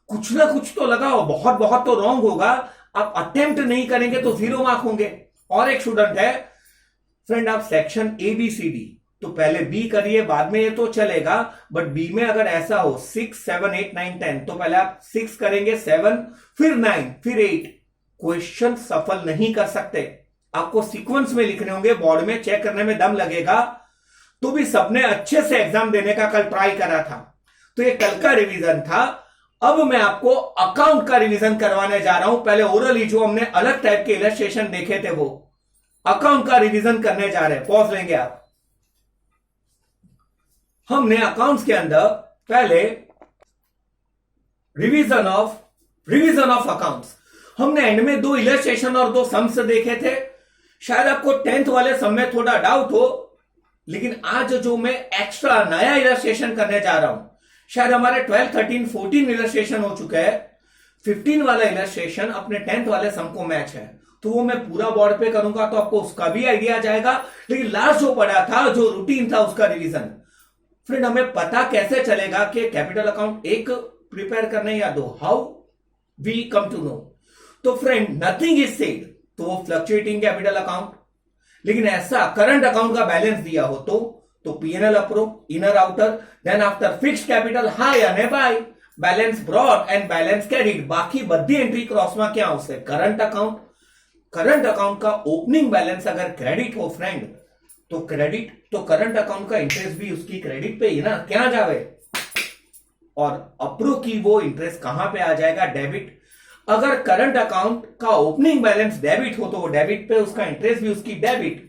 कुछ ना कुछ तो लगाओ बहुत बहुत तो रॉन्ग होगा आप अटेम्प्ट नहीं करेंगे तो 0 मार्क होंगे और एक स्टूडेंट है फ्रेंड आप section A B C D तो पहले बी करिए बाद में ये तो चलेगा बट बी में अगर ऐसा हो 6 7 8 9 10 तो पहले आप 6 करेंगे 7 फिर 9 फिर 8 क्वेश्चन सफल नहीं कर सकते आपको सीक्वेंस में लिखने होंगे बोर्ड में चेक करने में दम लगेगा तो भी सबने अच्छे से एग्जाम देने का कल ट्राई करा था तो ये कल का रिवीजन था अब मैं आपको अकाउंट का रिवीजन करवाने जा रहा हूं पहले ओरली जो हमने अलग टाइप के इलस्ट्रेशन देखे थे वो अकाउंट का रिवीजन करने जा रहे हैं पॉज लेंगे आप हमने अकाउंट्स के अंदर पहले रिवीजन ऑफ अकाउंट्स हमने एंड में 2 इलस्ट्रेशन और 2 सम्स देखे थे शायद आपको 10th वाले सम में थोड़ा डाउट हो लेकिन आज जो मैं एक्स्ट्रा नया इलस्ट्रेशन करने जा रहा हूं शायद हमारे 12 13 14 इलस्ट्रेशन हो चुके हैं 15 वाला इलस्ट्रेशन अपने 10th वाले सम को मैच है तो वो मैं पूरा बोर्ड पे करूंगा तो आपको उसका भी आइडिया आ जाएगा लेकिन लास्ट जो पढ़ा था जो रूटीन था उसका रिवीजन फ्रेंड हमें पता कैसे चलेगा कि कैपिटल अकाउंट 1 प्रिपेयर करने या 2 how we come to know तो फ्रेंड नथिंग इज सेड तो वो फ्लक्चुएटिंग कैपिटल अकाउंट लेकिन ऐसा करंट अकाउंट का बैलेंस दिया हो तो PNL approve inner outer then after fixed capital हाई અને by balance brought and balance credit બાકી બધી એન્ટ્રી ક્રોસમાં ક્યાં આવશે કરંટ અકાउंट का ओपनिंग बैलेंस अगर क्रेडिट हो फ्रेंड तो क्रेडिट तो करंट अकाउंट का इंटरेस्ट भी उसकी क्रेडिट पे ही ना क्या जावे और अप्रूव की वो इंटरेस्ट कहां पे आ जाएगा डेबिट अगर करंट अकाउंट का ओपनिंग बैलेंस डेबिट हो तो वो डेबिट पे उसका इंटरेस्ट भी उसकी डेबिट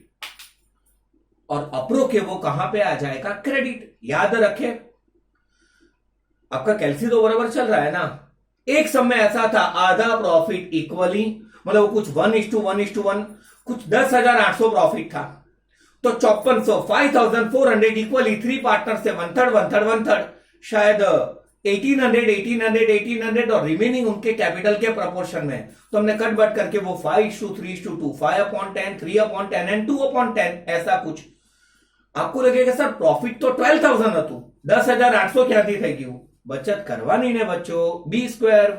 और अप्रो के वो कहां पे आ जाएगा क्रेडिट याद रखे आपका कैलसी तो बराबर चल रहा है ना एक समय ऐसा था आधा प्रॉफिट इक्वली मतलब कुछ 1:1:1 कुछ 10,800 प्रॉफिट था तो 5400 5400 इक्वली 3 पार्टनर से 1/3 शायद 1800 और रिमेनिंग उनके कैपिटल के प्रोपोर्शन में तो हमने कट बट करके वो 5:3:2 5/10 3/10 एंड 2/10 ऐसा कुछ आपको लगेगा सर प्रॉफिट तो 12,000 હતું 10,800 ક્યાંથી થઈ ગયું બચત કરવાની ને બચ્ચો B²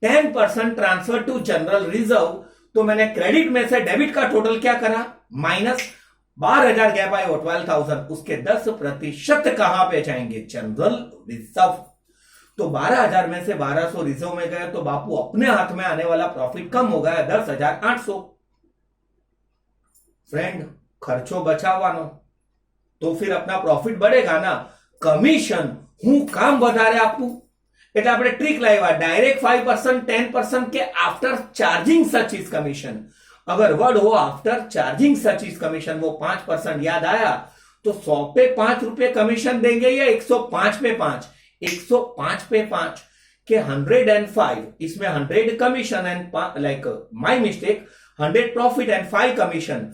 10% transfer to general reserve तो मैंने क्रेडिट में से डेबिट का टोटल क्या करा माइनस 12,000 गैप आए 12,000 उसके 10% कहां पे जाएंगे जनरल रिजर्व तो 12,000 में से 1,200 रिजर्व में गए तो बापू अपने हाथ में आने वाला प्रॉफिट कम हो गया 10,800 फ्रेंड खर्चो बचावવાનો तो फिर अपना प्रॉफिट बढ़ेगा ना कमीशन हूं काम વધારે આપું એટલે આપણે ટ્રીક લાવ્યા डायरेक्ट 5% 10% के after charging such is commission अगर वर्ड हो after charging such is commission वो 5% याद आया तो 100 पे 5 रुपए कमीशन देंगे या 105 पे 5 105 पे 5 के 105 इसमें 100 commission and like my mistake 100 profit and 5 commission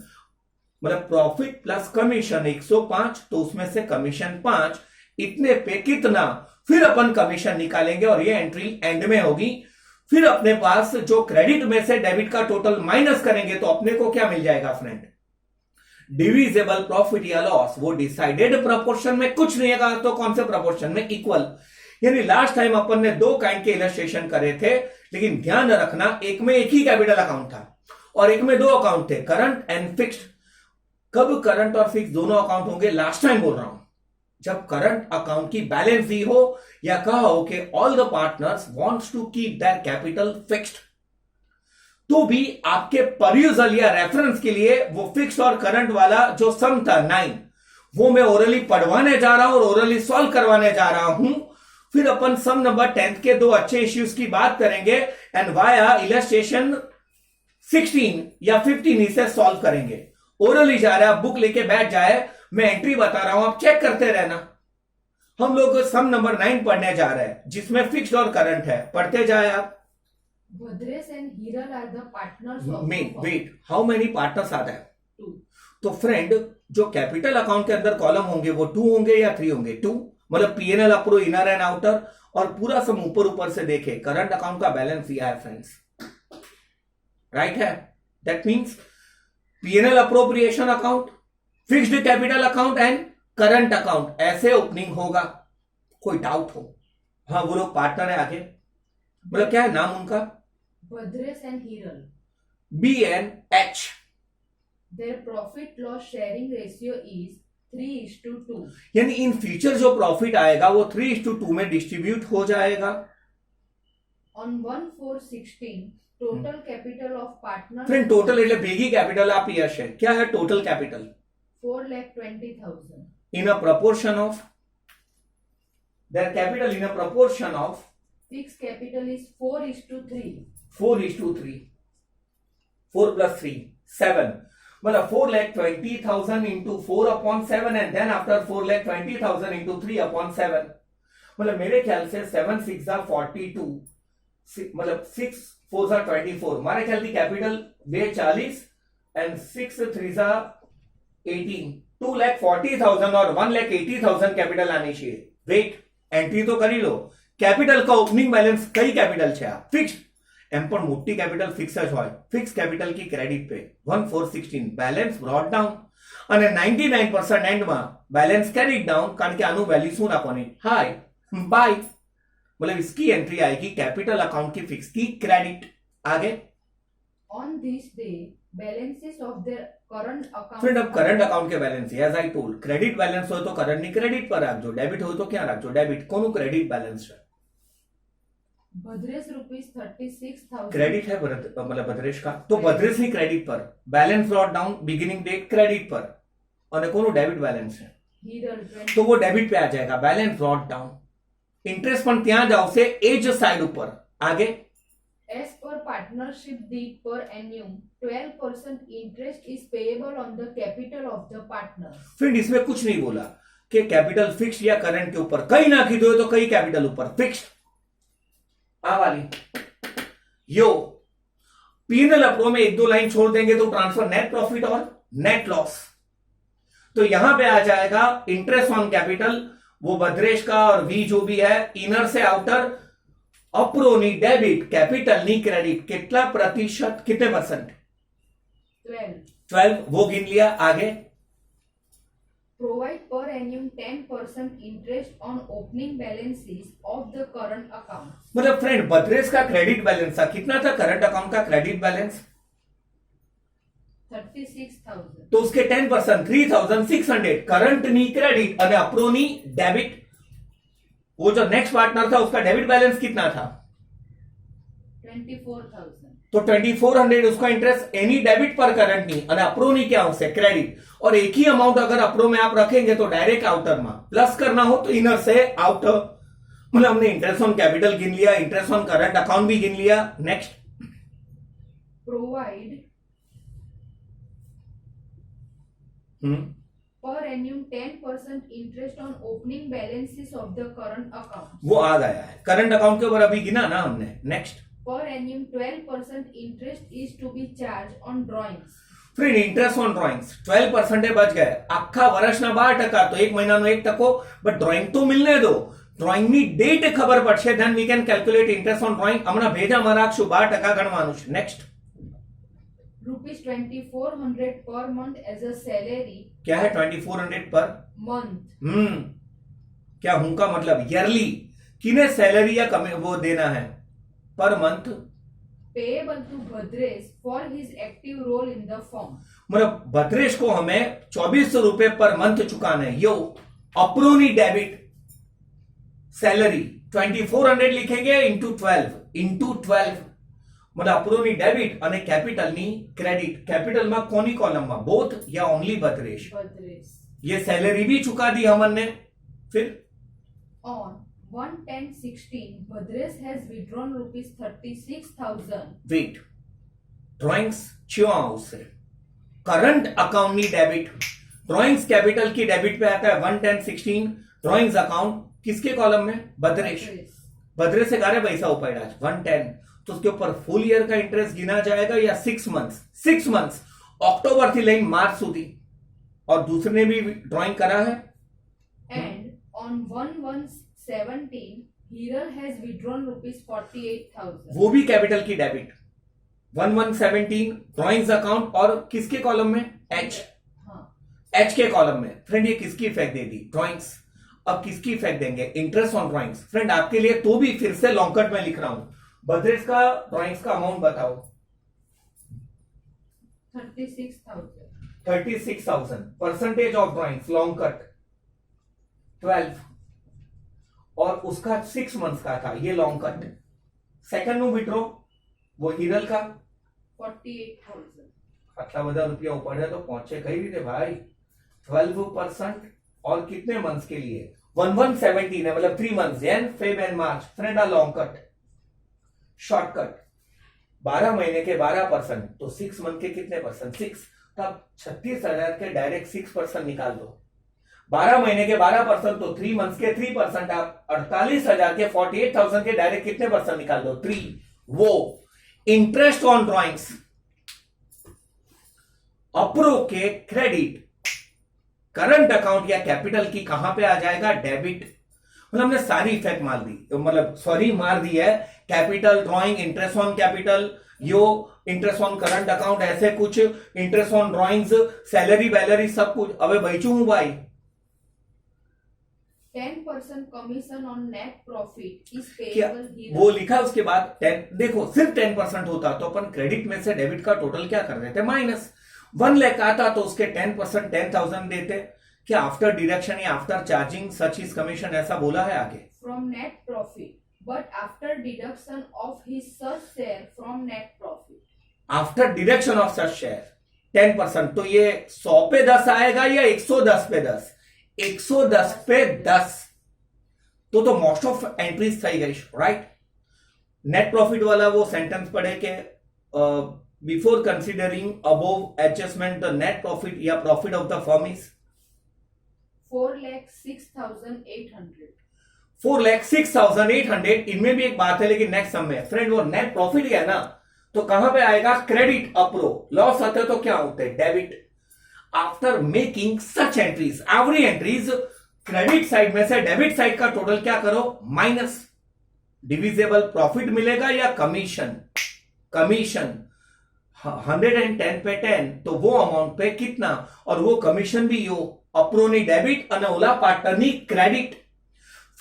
मतलब प्रॉफिट प्लस कमीशन 105 तो उसमें से कमीशन 5 इतने पे कितना फिर अपन कमीशन निकालेंगे और ये एंट्री एंड में होगी फिर अपने पास जो क्रेडिट में से डेबिट का टोटल माइनस करेंगे तो अपने को क्या मिल जाएगा फ्रेंड डिविजिबल प्रॉफिट या लॉस वो डिसाइडेड प्रोपोर्शन में कुछ नहीं है तो कौन से प्रोपोर्शन में इक्वल यानी लास्ट टाइम अपन ने 2 काइंड के इलस्ट्रेशन करे थे लेकिन ध्यान रखना एक में एक ही कैपिटल अकाउंट था और एक में 2 अकाउंट थे करंट एंड फिक्स्ड कब करंट और फिक्स दोनों अकाउंट होंगे लास्ट टाइम बोल रहा हूं जब करंट अकाउंट की बैलेंस दी हो या कहा हो कि all the partners wants to keep their capital fixed तो भी आपके परयूजल या रेफरेंस के लिए वो फिक्स्ड और करंट वाला जो सम था 9 वो मैं ओरली पढ़वाने जा रहा हूं और ओरली सॉल्व करवाने जा रहा हूं। फिर अपन सम नंबर 10 के दो अच्छे इश्यूज की बात करेंगे एंड वाया इलस्ट्रेशन 16 या 15 इसे सॉल्व करेंगे। ओरली जा रहा है, बुक लेके बैठ जाए, मैं एंट्री बता रहा हूं, आप चेक करते रहना। हम लोग सम नंबर 9 पढ़ने जा रहे हैं जिसमें फिक्स्ड और करंट है, पढ़ते जाए आप। Bhadresh and Hiral are the partners of the mean firm. Wait, how many partners are there? 2. तो फ्रेंड, जो कैपिटल अकाउंट के अंदर कॉलम होंगे वो 2 होंगे या 3 होंगे? 2, मतलब पीएनएल अप्रो इनर एंड आउटर, और पूरा सम ऊपर ऊपर से देखे करंट अकाउंट का बैलेंस दिया है फ्रेंड्स, राइट है। That means PNL appropriation account, fixed capital account and current account, ऐसे ओपनिंग होगा। कोई डाउट हो? हाँ, वो लोग पार्टनर है आगे, मतलब क्या है नाम उनका? Bhadresh and Hiral. BNH। Their profit loss sharing ratio is 3:2. यानी इन फ्यूचर जो प्रॉफिट आएगा वो 3:2 में डिस्ट्रीब्यूट हो जाएगा। On 1/4/16, total capital of partners friend, total એટલે ભેગી कैपिटल आप यश है, क्या है total capital? 4,20,000. In a proportion of their capital, in a proportion of Fixed capital is 4:3. 4:3, 4 plus 3 7, मतलब 4,20,000 into 4/7 and then after 4,20,000 into 3/7, मतलब मेरे ख्याल से 7 6 are 42, मतलब 6 4 are 24, हमारे ख्याल की कैपिटल वे 40 and 6 3 are 18, 2,40,000 और 1,80,000 कैपिटल आनी चाहिए। वेट, एंट्री तो करी लो। कैपिटल का ओपनिंग बैलेंस कई कैपिटल છે આ ફિક્સ્ડ, એમ પણ મોટી કેપિટલ ફિક્સ જ હોય। ફિક્સ કેપિટલ की ક્રેડિટ पे 1,416 બેલેન્સ બ્રોટ ડાઉન અને 99% એન્ડમાં બેલેન્સ કેરીડ डाउन, કારણ કે આનું વેલ્યુ શું રાખવાની? હાઈ બાય, मतलब इसकी एंट्री आएगी कैपिटल अकाउंट की फिक्स की क्रेडिट। आगे On this day, balances of their current account. Friend, अब करंट अकाउंट के balance as I told, credit balance हो तो करंट नहीं क्रेडिट पर રાખજો, डेबिट हो तो क्या રાખજો डेबिट। કોનું ક્રેડિટ બેલેન્સ છે? Bhadresh rupees 36,000. क्रेडिट है मतलब भद्रेश का, तो भद्रेश ની ક્રેડિટ પર balance brought down, beginning date credit पर, અને કોનું ડેબિટ બેલેન્સ છે? Hiral 20. तो वो डेबिट पे आ जाएगा, बैलेंस ब्रॉट डाउन। इंटरेस्ट પણ ત્યાં જ આવશે એ જ સાઈડ ઉપર। आगे As per partnership deed per annum, 12% interest is payable on the capital of the partner. Friend, इसमें कुछ नहीं बोला कि कैपिटल फिक्स या करंट के ऊपर, कहीं ना दो तो कई कैपिटल ऊपर फिक्स्ड। आ वाली यो पीएनएल अप्रो में 1-2 लाइन छोड़ देंगे तो ट्रांसफर नेट प्रॉफिट और नेट लॉस, तो यहां पे आ जाएगा इंटरेस्ट ऑन कैपिटल, वो भद्रेश का, और वी जो भी है इनर से आउटर, अप्रोनी डेबिट, कैपिटल नी क्रेडिट, कितना प्रतिशत, कितने परसेंट? 12. वो गिन लिया। आगे Provide per annum 10% interest on opening balances of the current account. मतलब फ्रेंड, भद्रेश का क्रेडिट बैलेंस था कितना था? करंट अकाउंट का क्रेडिट बैलेंस 36,000. तो उसके 10% 3,600 करंट नी क्रेडिट और अप्रो नी डेबिट। वो जो नेक्स्ट पार्टनर था उसका डेबिट बैलेंस कितना था? 24,000. तो 2400 उसका इंटरेस्ट एनी डेबिट पर करंट नहीं, और अप्रो नहीं क्या उससे क्रेडिट, और एक ही अमाउंट अगर अप्रो में आप रखेंगे तो डायरेक्ट आउटर में प्लस करना हो तो इनर से आउटर, मतलब हमने इंटरेस्ट ऑन कैपिटल गिन लिया, इंटरेस्ट ऑन करंट अकाउंट भी गिन लिया। Next Provide per annum 10% interest on opening balances of the current account. वो आ गया है करंट अकाउंट के ऊपर, अभी गिना ना हमने। Next Per annum 12% interest is to be charged on drawings. Friend, interest on drawings 12% बच गए, आखा વર્ષના 12%, तो एक महीनाનો 1%, बट ड्रॉइंग तो मिलने दो, ड्रॉइंग ની ડેટ ખબર પડશે, then we can calculate interest on drawing। હમણાં ભેજા માં રાખશું 12% ગણવાનું છે। નેક્स्ट Rupees 2,400 per month as a salary. क्या है 2400 पर month? क्या हूं का मतलब ईयरली, किने सैलरी या कमी वो देना है per month? Payable to Bhadresh for his active role in the firm. मतलब भद्रेश को हमें 2400 रुपए पर मंथ चुकाना है। यो अप्रोनी डेबिट सैलरी 2400 लिखेंगे इंटू 12 मतलब अप्रोनी डेबिट અને કેપિટલ ની ક્રેડિટ। કેપિટલ માં કોની કોલમ માં? બોથ या ओनली भद्रेश? Bhadresh. ये सैलरी भी चुका दी हमने। फिर On 1/10/16, Bhadresh has withdrawn rupees 36,000. वेट, ड्रॉइंग्स क्यों आओ उससे? करंट अकाउंट नी डेबिट, ड्रॉइंग्स कैपिटल की डेबिट पे आता है 1/10/16, ड्रॉइंग्स अकाउंट किसके कॉलम में? बद्रेश। बद्रेश से गारे पैसा उपाड़ा 110, तो उसके ऊपर फुल ईयर का इंटरेस्ट गिना जाएगा या 6 मंथ्स? 6 मंथ्स, अक्टूबर थी लाइन मार्च सुधी। और दूसरे ने भी ड्राइंग करा है। And on 1/1/17, Hiral has withdrawn rupees 48,000. वो भी कैपिटल की डेबिट 1/1/17 ड्रॉइंग्स अकाउंट और किसके कॉलम में? एच। एच के कॉलम में। फ्रेंड ये किसकी इफेक्ट दे दी? ड्रॉइंग्स। अब किसकी इफेक्ट देंगे? Interest on drawings. फ्रेंड आपके लिए तो भी फिर से लॉन्ग कट में लिख रहा हूं। बद्रेश का ड्रॉइंग्स का अमाउंट बताओ। 36,000. 36,000। Percentage of drawings long cut 12 और उसका 6 मंथ्स का था ये लॉन्ग कट। सेकंड नु विड्रॉ वो हिरल का 48,000. आटला બધા રૂપિયા ઉપાડ્યા तो पहुंचे कई रीते भाई 12% और कितने मंथ्स के लिए? 1/1/17 है, मतलब 3 months, Jan Feb and March. Friend long cut, shortcut 12 महीने के 12%, तो 6 मंथ के कितने परसेंट? 6। तब 36,000 के डायरेक्ट 6% निकाल दो। 12 महीने के 12%, तो 3 मंथ्स के 3%। आप 48,000 के 48,000 के डायरेक्ट कितने परसेंट निकाल दो? 3। वो इंटरेस्ट ऑन ड्रॉइंग्स अप्रो के क्रेडिट करंट अकाउंट या कैपिटल की कहां पे आ जाएगा? डेबिट। मतलब हमने सारी इफेक्ट मार दी, मतलब सॉरी मार दी है। Capital, drawing, interest on capital, yo interest on current account, ऐसे कुछ इंटरेस्ट ऑन ड्राइंग्स, सैलरी वैलरी सब कुछ। अबे बचू हूं भाई 10% commission on net profit is क्या payable here. वो लिखा उसके बाद 10। देखो सिर्फ 10% होता तो अपन क्रेडिट में से डेबिट का टोटल क्या कर देते? माइनस। 1 लाख आता तो उसके 10% 10,000 देते। क्या आफ्टर डिडक्शन या after charging such is commission, ऐसा बोला है आगे? From net profit, but after deduction of his such share from net profit. After deduction of such share 10%, तो ये 100 पे 10 आएगा या 110 पे 10? 110 पे 10। तो मोस्ट ऑफ एंट्रीज सही गई, राइट। नेट प्रॉफिट वाला वो सेंटेंस पढ़े के before considering above adjustment the net profit या profit of the firm is 4,06,800. 4,06,800। इनमें भी एक बात है, लेकिन नेक्स्ट सम में फ्रेंड वो नेट प्रॉफिट है ना, तो कहां पे आएगा? क्रेडिट अप्रो। लॉस आते तो क्या होते हैं? Debit. After making such entries, every entries credit side में से डेबिट साइड का टोटल क्या करो? माइनस। डिविजेबल प्रॉफिट मिलेगा या कमीशन? कमीशन 110 पे 10, तो वो अमाउंट पे कितना? और वो कमीशन भी यो अप्रोनी डेबिट और ओला पार्टनरनी क्रेडिट।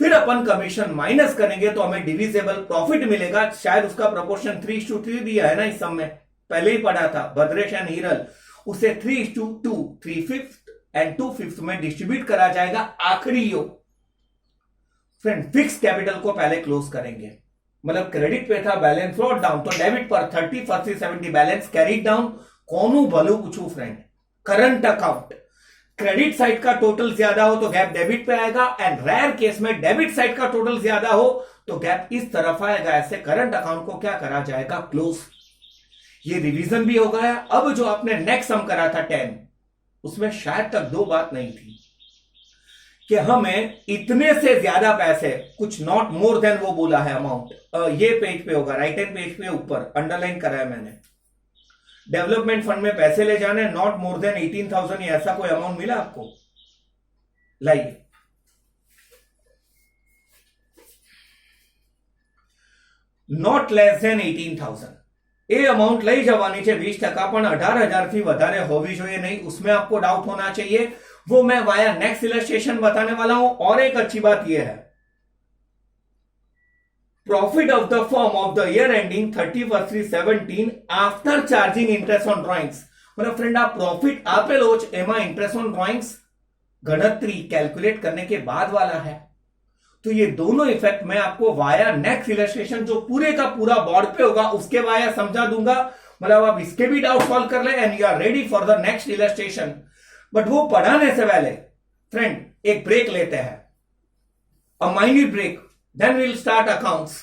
फिर अपन कमीशन माइनस करेंगे तो हमें डिविजेबल प्रॉफिट मिलेगा। शायद उसका प्रोपोर्शन 3:3 दिया है ना इस सब में, पहले ही पढ़ा था बद्रेश एंड हिरल। उसे 3:2, 3/5 एंड 2/5 में डिस्ट्रीब्यूट करा जाएगा आखिरी यो। फ्रेंड फिक्स कैपिटल को पहले क्लोज करेंगे, मतलब क्रेडिट पे था, बैलेंस फ्लोट डाउन, तो डेबिट पर 30 40 70 बैलेंस कैरीड डाउन। कौनू भलू पूछू friend? Current account credit side का टोटल ज्यादा हो तो गैप डेबिट पे आएगा, एंड रेयर केस में डेबिट साइड का टोटल ज्यादा हो तो गैप इस तरफ आएगा। ऐसे करंट अकाउंट को क्या करा जाएगा? क्लोज। ये रिवीजन भी हो गया। अब जो आपने नेक्स्ट सम करा था 10, उसमें शायद तक 2 बात नहीं थी कि हमें इतने से ज्यादा पैसे, कुछ नॉट मोर देन वो बोला है अमाउंट। ये पेज पे होगा, राइट हैंड पेज पे ऊपर अंडरलाइन करा है मैंने। डेवलपमेंट फंड में पैसे ले जाने, नॉट मोर देन 18,000, या ऐसा कोई अमाउंट मिला आपको? लाइए not less than 18,000 A amount લઈ જવાની છે 20%, પણ 18,000 થી વધારે હોવી જોઈએ નહીં, उसमें आपको डाउट होना चाहिए। वो मैं वाया नेक्स्ट इलस्ट्रेशन बताने वाला हूं। और एक अच्छी बात यह है, profit of the firm of the year ending 31/3/17 after charging interest on drawings. मतलब फ्रेंड आप प्रॉफिट આપેલો જ, એમાં इंटरेस्ट ऑन ड्रॉइंग्स गणतरी कैलकुलेट करने के बाद वाला है। तो ये दोनों इफेक्ट मैं आपको वाया नेक्स्ट इलस्ट्रेशन जो पूरे का पूरा बोर्ड पे होगा उसके वाया समझा दूंगा। मतलब आप इसके भी डाउट सॉल्व कर ले and you are ready for the next illustration. But वो पढ़ाने से पहले फ्रेंड एक ब्रेक लेते हैं, a minded break, then will start accounts.